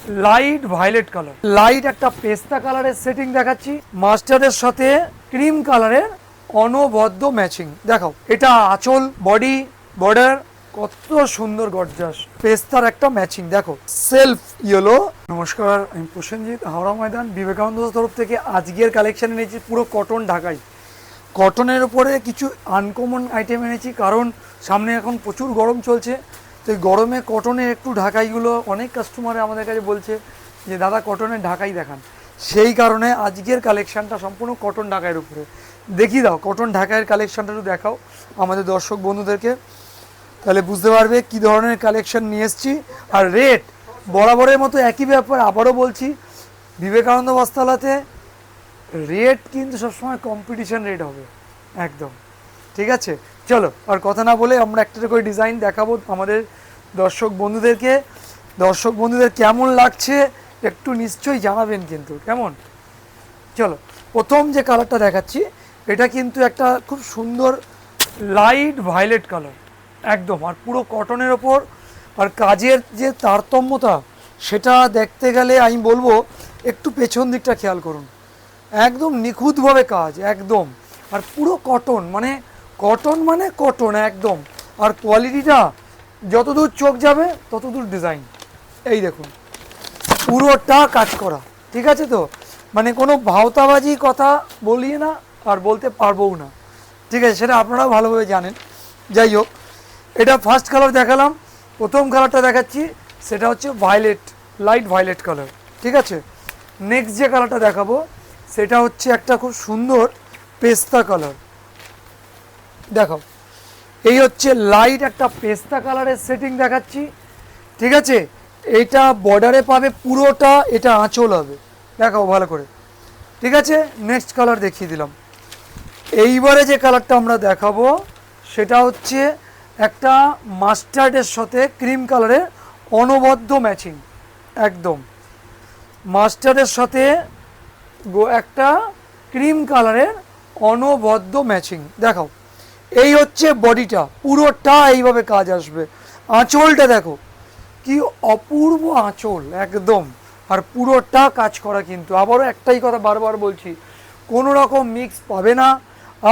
Light violet colour, light একটা পেস্তা কালারের সেটিং দেখাচ্ছি, মাস্টার্ডের সাথে ক্রিম কালারের অনবদ্য ম্যাচিং। দেখাও, এটা আঁচল, বডি, বর্ডার, কত সুন্দর গর্জাস পেস্তার একটা ম্যাচিং। দেখো সেলফ ইয়েলো। নমস্কার, আমি প্রসেনজিৎ, হাওড়া ময়দান বিবেকানন্দ তরফ থেকে আজকের কালেকশন এনেছি পুরো কটন ঢাকাই। কটনের উপরে কিছু আনকমন আইটেম এনেছি, কারণ সামনে এখন প্রচুর গরম চলছে, তো এই গরমে কটনে একটু ঢাকাইগুলো অনেক কাস্টমারে আমাদের কাছে বলছে যে দাদা কটনের ঢাকাই দেখান। সেই কারণে আজকের কালেকশানটা সম্পূর্ণ কটন ঢাকাইয়ের উপরে। দেখিয়ে দাও কটন ঢাকাইয়ের কালেকশানটা একটু দেখাও আমাদের দর্শক বন্ধুদেরকে, তাহলে বুঝতে পারবে কী ধরনের কালেকশান নিয়ে এসেছি। আর রেট বরাবরের মতো একই ব্যাপার, আবারও বলছি, বিবেকানন্দ বস্ত্রালয়তে রেট কিন্তু সবসময় কম্পিটিশন রেট হবে একদম, ঠিক আছে? চলো আর কথা না বলে আমরা একটা করে ডিজাইন দেখাবো আমাদের দর্শক বন্ধুদেরকে। দর্শক বন্ধুদের কেমন লাগছে একটু নিশ্চয়ই জানাবেন কিন্তু, কেমন? চলো, প্রথম যে কালারটা দেখাচ্ছি এটা কিন্তু একটা খুব সুন্দর লাইট ভায়োলেট কালার একদম, আর পুরো কটনের ওপর। আর কাজের যে তারতম্যতা সেটা দেখতে গেলে আমি বলবো একটু পেছন দিকটা খেয়াল করুন, একদম নিখুঁতভাবে কাজ একদম। আর পুরো কটন মানে কটন একদম। আর কোয়ালিটিটা যতদূর চোখ যাবে ততদূর ডিজাইন। এই দেখুন পুরোটা কাজ করা, ঠিক আছে তো? মানে কোনো ভাওতাবাজি কথা বলিয়ে না, আর বলতে পারবও না, ঠিক আছে? সেটা আপনারাও ভালোভাবে জানেন। যাই হোক, এটা ফার্স্ট কালার দেখালাম। প্রথম কালারটা দেখাচ্ছি সেটা হচ্ছে ভায়োলেট, লাইট ভায়োলেট কালার, ঠিক আছে? নেক্সট যে কালারটা দেখাবো সেটা হচ্ছে একটা খুব সুন্দর পেস্তা কালার। দেখো, এই হচ্ছে লাইট একটা পেস্তা কালারের সেটিং দেখাচ্ছি, ঠিক আছে? এইটা বর্ডারে পাবে পুরোটা, এটা আঁচল হবে। দেখাও ভালো করে, ঠিক আছে? নেক্সট কালার দেখিয়ে দিলাম। এইবারে যে কালারটা আমরা দেখাবো সেটা হচ্ছে একটা মাস্টার্ডের সাথে ক্রিম কালারের অনবদ্য ম্যাচিং একদম। মাস্টার্ডের সাথে একটা ক্রিম কালারের অনবদ্য ম্যাচিং। দেখাও, এই হচ্ছে বডিটা, পুরোটা এইভাবে কাজ আসবে। আঁচলটা দেখো কি অপূর্ব আঁচল একদম, আর পুরোটা কাজ করা। কিন্তু আবারও একটাই কথা বারবার বলছি, কোনো রকম মিক্স পাবে না,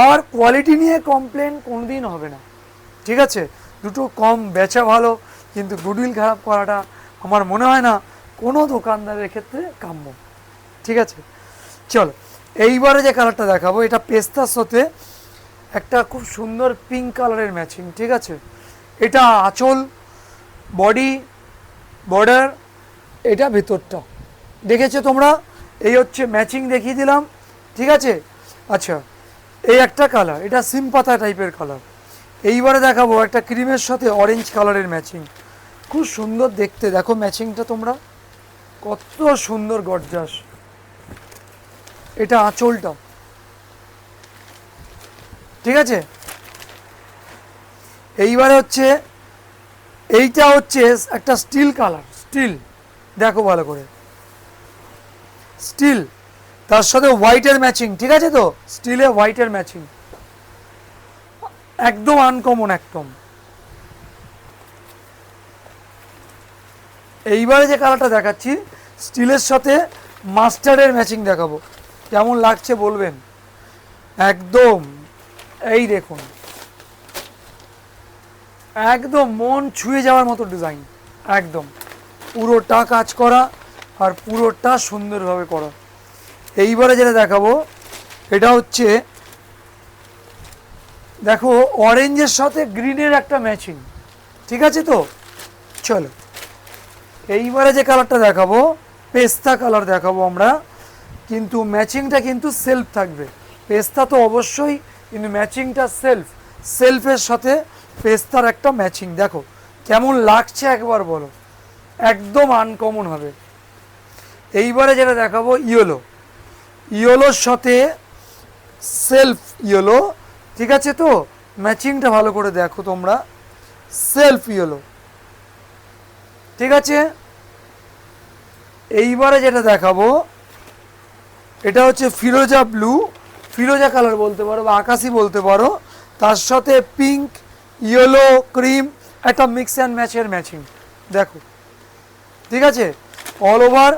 আর কোয়ালিটি নিয়ে কমপ্লেন কোনোদিন হবে না, ঠিক আছে? দুটো কম বেচা ভালো, কিন্তু গুডউইল খারাপ করাটা আমার মনে হয় না কোনো দোকানদারের ক্ষেত্রে কাম্য, ঠিক আছে? চলো, এইবারে যে কালারটা দেখাবো এটা পেস্তার সাথে একটা খুব সুন্দর পিঙ্ক কালারের ম্যাচিং, ঠিক আছে? এটা আঁচল, বডি, বর্ডার, এটা ভেতরটা দেখেছো তোমরা। এই হচ্ছে ম্যাচিং দেখিয়ে দিলাম, ঠিক আছে? আচ্ছা, এই একটা কালার, এটা সিম পাতা টাইপের কালার। এইবারে দেখাবো একটা ক্রিমের সাথে অরেঞ্জ কালারের ম্যাচিং, খুব সুন্দর দেখতে। দেখো ম্যাচিংটা তোমরা, কত সুন্দর গর্জাস। এটা আঁচলটা, ঠিক আছে? এইবারে হচ্ছে এইটা হচ্ছে একটা স্টিল কালার, স্টিল, দেখো ভালো করে, স্টিল, তার সাথে হোয়াইটের ম্যাচিং, ঠিক আছে তো? স্টিলে হোয়াইটের ম্যাচিং একদম আনকমন একদম। এইবারে যে কালারটা দেখাচ্ছি স্টিলের সাথে মাস্টার্ডের ম্যাচিং দেখাবো, কেমন লাগছে বলবেন একদম। এই দেখুন একদম মন ছুঁয়ে যাওয়ার মতো ডিজাইন একদম, পুরোটা কাজ করা আর পুরোটা সুন্দরভাবে করা। এইবারে যেটা দেখাবো এটা হচ্ছে দেখো অরেঞ্জের সাথে গ্রিনের একটা ম্যাচিং, ঠিক আছে তো? চলো, এইবারে যে কালারটা দেখাবো পেস্তা কালার দেখাবো আমরা, কিন্তু ম্যাচিংটা কিন্তু সেলফ থাকবে। পেস্তা তো অবশ্যই, কিন্তু ম্যাচিংটা সেলফ, সেলফের সাথে পেস্তার একটা ম্যাচিং। দেখো কেমন লাগছে একবার বলো, একদম আনকমন হবে। এইবারে যেটা দেখাবো ইয়েলো, ইয়েলোর সাথে সেলফ ইয়েলো, ঠিক আছে তো? ম্যাচিংটা ভালো করে দেখো তোমরা, সেলফ ইয়েলো, ঠিক আছে? এইবারে যেটা দেখাবো এটা হচ্ছে ফিরোজা ব্লু, ফিরোজা কালার বলতে পারো বা আকাশি বলতে পারো, তার সাথে পিঙ্ক, ইয়েলো, ক্রিম, একটা মিক্স অ্যান্ড ম্যাচের ম্যাচিং। দেখো, ঠিক আছে? অল ওভার,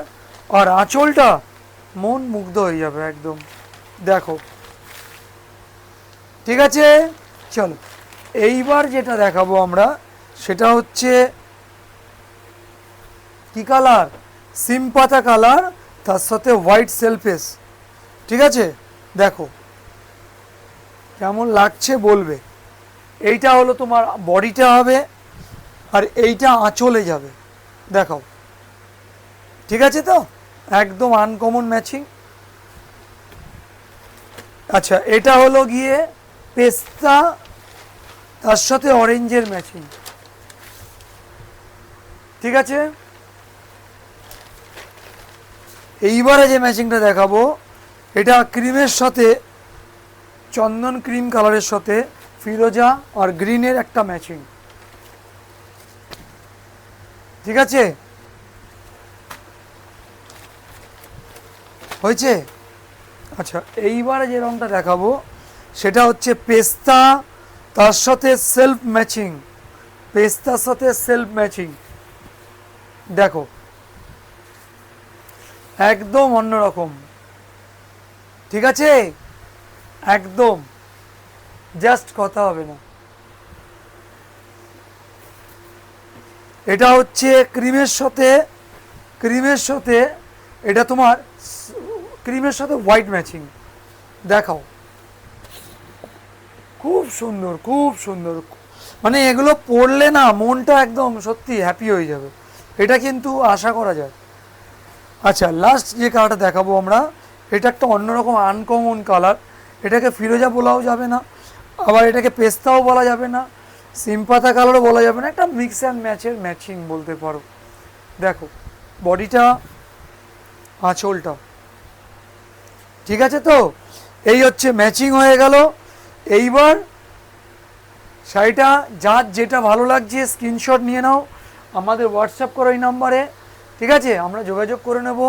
আর আঁচলটা মন মুগ্ধ হয়ে যাবে একদম। দেখো, ঠিক আছে। চলো এইবার যেটা দেখাবো আমরা সেটা হচ্ছে কি কালার, সিম পাতা কালার, তার সাথে হোয়াইট সেলফেস। ঠিক আছে, দেখো কেমন লাগছে বলবে। এইটা হলো তোমার বডিটা হবে, আর এইটা আঁচলে যাবে। দেখাও, ঠিক আছে তো, একদম আনকমন ম্যাচিং। আচ্ছা, এটা হলো গিয়ে পেস্তা, তার সাথে অরেঞ্জের ম্যাচিং। ঠিক আছে, এইবারে যে ম্যাচিংটা দেখাবো এটা ক্রিমের সাথে, চন্দন ক্রিম কালারের সাথে ফিরোজা আর গ্রিনের একটা ম্যাচিং। ঠিক আছে, হয়েছে। আচ্ছা, এইবারে যে রংটা দেখাবো সেটা হচ্ছে পেস্তা, তার সাথে সেলফ ম্যাচিং, পেস্তার সাথে সেলফ ম্যাচিং। দেখো একদম অন্যরকম। ঠিক আছে, একদম জাস্ট কথা হবে না। এটা হচ্ছে ক্রিমের সাথে, ক্রিমের সাথে এটা তোমার ক্রিমের সাথে হোয়াইট ম্যাচিং। দেখাও, খুব সুন্দর, খুব সুন্দর। মানে এগুলো পড়লে না মনটা একদম সত্যি হ্যাপি হয়ে যাবে, এটা কিন্তু আশা করা যায়। আচ্ছা, লাস্ট যে কালারটা দেখাবো আমরা, এটা একটা অন্যরকম আনকমন কালার। এটাকে ফিরোজা বলাও যাবে না, আবার এটাকে পেস্তাও বলা যাবে না, সিমপাতা কালারও বলা যাবে না, একটা মিক্স অ্যান্ড ম্যাচের ম্যাচিং বলতে পারো। দেখো বডিটা, আঁচলটা, ঠিক আছে তো, এই হচ্ছে ম্যাচিং হয়ে গেল। এইবার শাড়িটা যার যেটা ভালো লাগছে স্ক্রিনশট নিয়ে নাও, আমাদের হোয়াটসঅ্যাপ করো এই নাম্বারে। ঠিক আছে, আমরা যোগাযোগ করে নেব।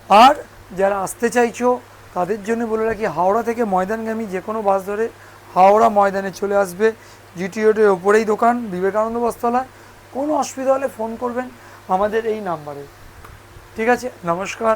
আর যারা আসতে চাইছো তাদের জন্য বলে রাখি, হাওড়া থেকে ময়দানগামী যে কোনো বাস ধরে হাওড়া ময়দানে চলে আসবে। জিটি রোডের ওপরেই দোকান, বিবেকানন্দ বস্ত্রালয়। কোনো অসুবিধা হলে ফোন করবেন আমাদের এই নাম্বারে। ঠিক আছে, নমস্কার।